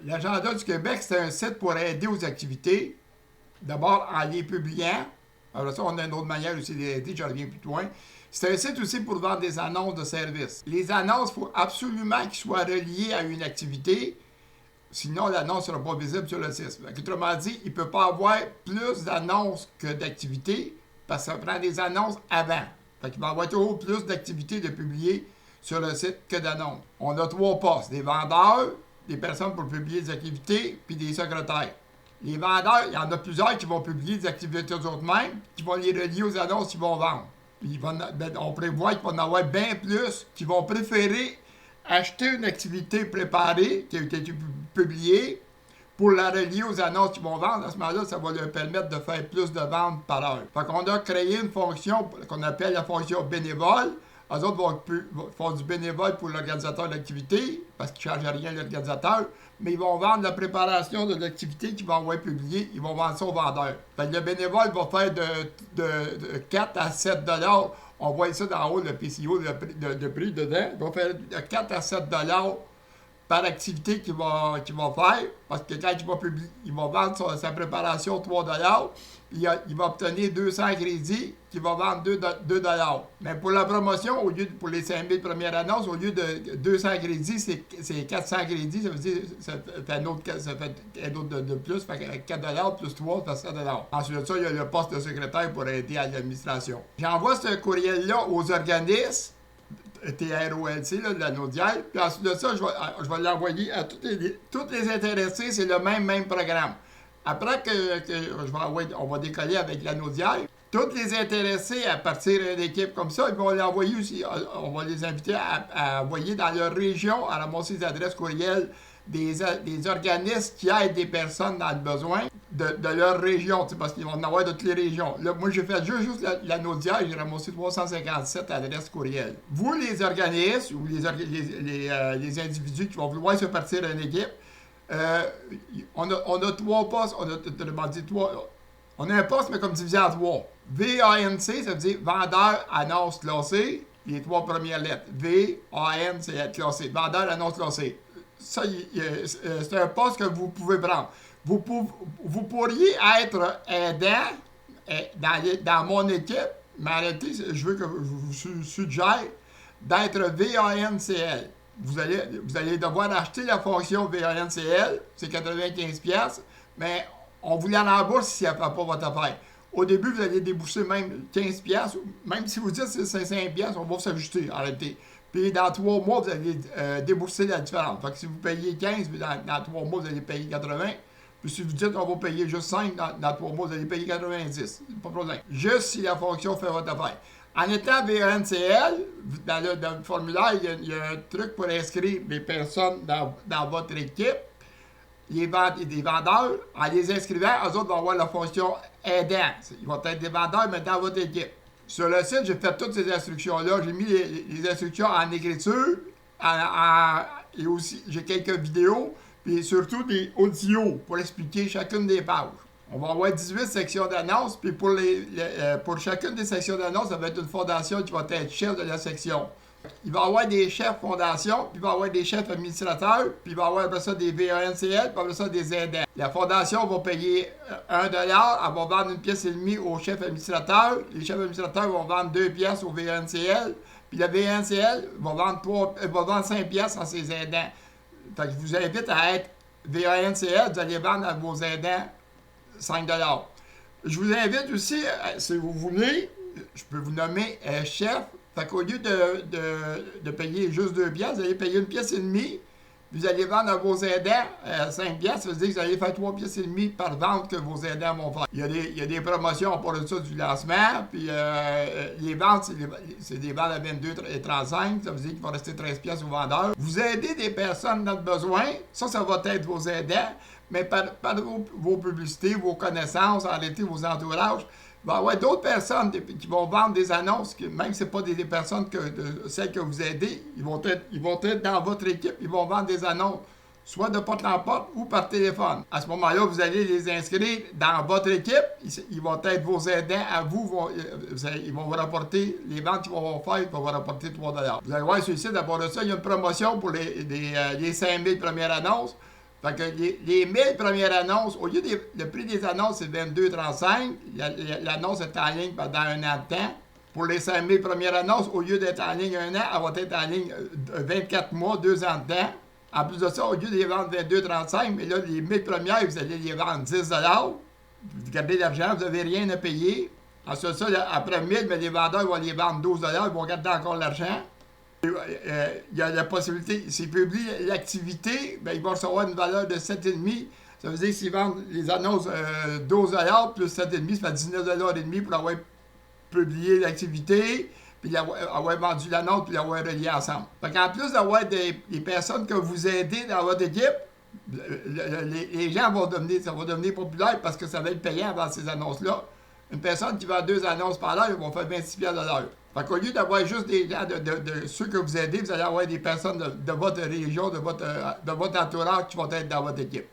L'Agenda du Québec, c'est un site pour aider aux activités. D'abord, en les publiant. Alors ça, on a une autre manière aussi d'aider, je reviens plus loin. C'est un site aussi pour vendre des annonces de services. Les annonces, il faut absolument qu'ils soient reliées à une activité. Sinon, l'annonce ne sera pas visible sur le site. Autrement dit, il ne peut pas avoir plus d'annonces que d'activités parce que ça prend des annonces avant. Fait qu'il va y avoir toujours plus d'activités de publier sur le site que d'annonces. On a 3 postes, des vendeurs, des personnes pour publier des activités, puis des secrétaires. Les vendeurs, il y en a plusieurs qui vont publier des activités eux-mêmes, qui vont les relier aux annonces qu'ils vont vendre. Puis on prévoit qu'il va en avoir bien plus qui vont préférer acheter une activité préparée qui a été publiée pour la relier aux annonces qu'ils vont vendre. À ce moment-là, ça va leur permettre de faire plus de ventes par heure. Fait qu'on a créé une fonction qu'on appelle la fonction bénévole. Eux autres vont faire du bénévole pour l'organisateur de l'activité, parce qu'ils ne chargent rien à l'organisateur, mais ils vont vendre la préparation de l'activité qu'ils vont avoir publiée, ils vont vendre ça aux vendeurs. Fait que le bénévole va faire de 4 à 7 $. On voit ça dans haut, le PCO, de prix dedans. Il va faire de 4 à 7 $ par activité qu'il va faire, parce que quand il va vendre sa préparation 3 $, il va obtenir 200 crédits qu'il va vendre 2 $. Mais pour la promotion, pour les 5000 premières annonces, au lieu de 200 crédits, c'est 400 crédits. Ça veut dire ça fait un autre de plus. Fait que 4 $ plus 3, ça fait 7 $. Ensuite de ça, il y a le poste de secrétaire pour aider à l'administration. J'envoie ce courriel-là aux organismes TROLC, de la Naudière. Puis ensuite de ça, je vais l'envoyer à toutes les intéressés. C'est le même programme. Après que on va décoller avec la Naudière, tous les intéressés à partir d'une équipe comme ça, ils vont l'envoyer aussi. On va les inviter à envoyer dans leur région, à ramasser les adresses courriel des organismes qui aident des personnes dans le besoin de leur région, parce qu'ils vont en avoir de toutes les régions. Là, moi, j'ai fait juste la Naudière, j'ai ramassé 357 adresses courriel. Vous, les organismes ou les individus qui vont vouloir se partir d'une équipe, on a 3 postes, on a un poste, mais comme divisé en 3. VANC, ça veut dire vendeur, annonce, classé. Les 3 premières lettres. VAN, c'est classé. Vendeur, annonce, classé. Ça, c'est un poste que vous pouvez prendre. Vous pourriez être aidant dans mon équipe, mais en réalité, je veux que je vous suggère d'être VANCL. Vous allez devoir acheter la fonction VANCL, c'est 95$, mais on vous l'embourse si elle ne fait pas votre affaire. Au début, vous allez débourser même 15$, même si vous dites que c'est 5$, on va s'ajuster en réalité. Puis dans 3 mois, vous allez débourser la différence. Fait que si vous payez 15, dans 3 mois, vous allez payer 80. Puis si vous dites qu'on va payer juste 5, dans 3 mois, vous allez payer 90. Pas de problème. Juste si la fonction fait votre affaire. En étant VANCL, dans le formulaire, il y a un truc pour inscrire les personnes dans votre équipe, des vendeurs. En les inscrivant, eux autres vont avoir la fonction aidant. Ils vont être des vendeurs, mais dans votre équipe. Sur le site, j'ai fait toutes ces instructions-là. J'ai mis les instructions en écriture, et aussi j'ai quelques vidéos, puis surtout des audios pour expliquer chacune des pages. On va avoir 18 sections d'annonces, puis pour chacune des sections d'annonces, ça va être une fondation qui va être chef de la section. Il va y avoir des chefs fondation, puis il va y avoir des chefs administrateurs, puis il va y avoir après ça des VANCL, puis après ça des aidants. La fondation va payer 1 $, elle va vendre 1,5 pièce au chef administrateur. Les chefs administrateurs vont vendre 2 pièces au VANCL, puis le VANCL va vendre 5 pièces à ses aidants. Fait que je vous invite à être VANCL, vous allez vendre à vos aidants 5 $. Je vous invite aussi, si vous voulez, je peux vous nommer chef. Fait qu'au lieu de payer juste 2 pièces, vous allez payer 1,5 pièce. Vous allez vendre à vos aidants 5 pièces. Ça veut dire que vous allez faire 3,5 pièces par vente que vos aidants vont faire. Il y a des promotions pour ça du lancement. Puis les ventes, c'est des ventes à 22 et 35. Ça veut dire qu'il va rester 13 pièces aux vendeurs. Vous aidez des personnes dans le besoin. Ça va être vos aidants. Mais par vos publicités, vos connaissances, en réalité, vos entourages, il va y avoir d'autres personnes qui vont vendre des annonces, même si ce n'est pas des personnes celles que vous aidez, ils vont être dans votre équipe, ils vont vendre des annonces, soit de porte en porte ou par téléphone. À ce moment-là, vous allez les inscrire dans votre équipe, ils vont être vos aidants à vous, ils vont vous rapporter, les ventes qu'ils vont faire, ils vont vous rapporter 3 $. Vous allez voir sur le site, d'abord de ça, il y a une promotion pour les 5000 premières annonces. Fait que les 1000 premières annonces, au lieu le prix des annonces, c'est 22,35. L'annonce est en ligne pendant un an de temps. Pour les 5000 premières annonces, au lieu d'être en ligne un an, elle va être en ligne 24 mois, 2 ans de temps. En plus de ça, au lieu de les vendre 22,35, mais là, les 1000 premières, vous allez les vendre 10 Vous gardez l'argent, vous n'avez rien à payer. Ensuite, ça, après 1000, mais les vendeurs vont les vendre 12 ils vont garder encore l'argent. Il y a la possibilité, s'ils publient l'activité, ben, ils vont recevoir une valeur de 7,5. Ça veut dire que s'ils vendent les annonces 12 plus 7,5, ça fait 19,5 pour avoir publié l'activité, puis avoir vendu l'annonce, puis l'avoir relié ensemble. Fait qu'en plus d'avoir des personnes que vous aidez dans votre équipe, les gens ça va devenir populaire parce que ça va être payant dans ces annonces-là. Une personne qui vend 2 annonces par l'heure, ils vont faire 26 $ de l'heure. Fait qu'au lieu d'avoir juste des gens de ceux que vous aidez, vous allez avoir des personnes de votre région, de votre entourage qui vont être dans votre équipe.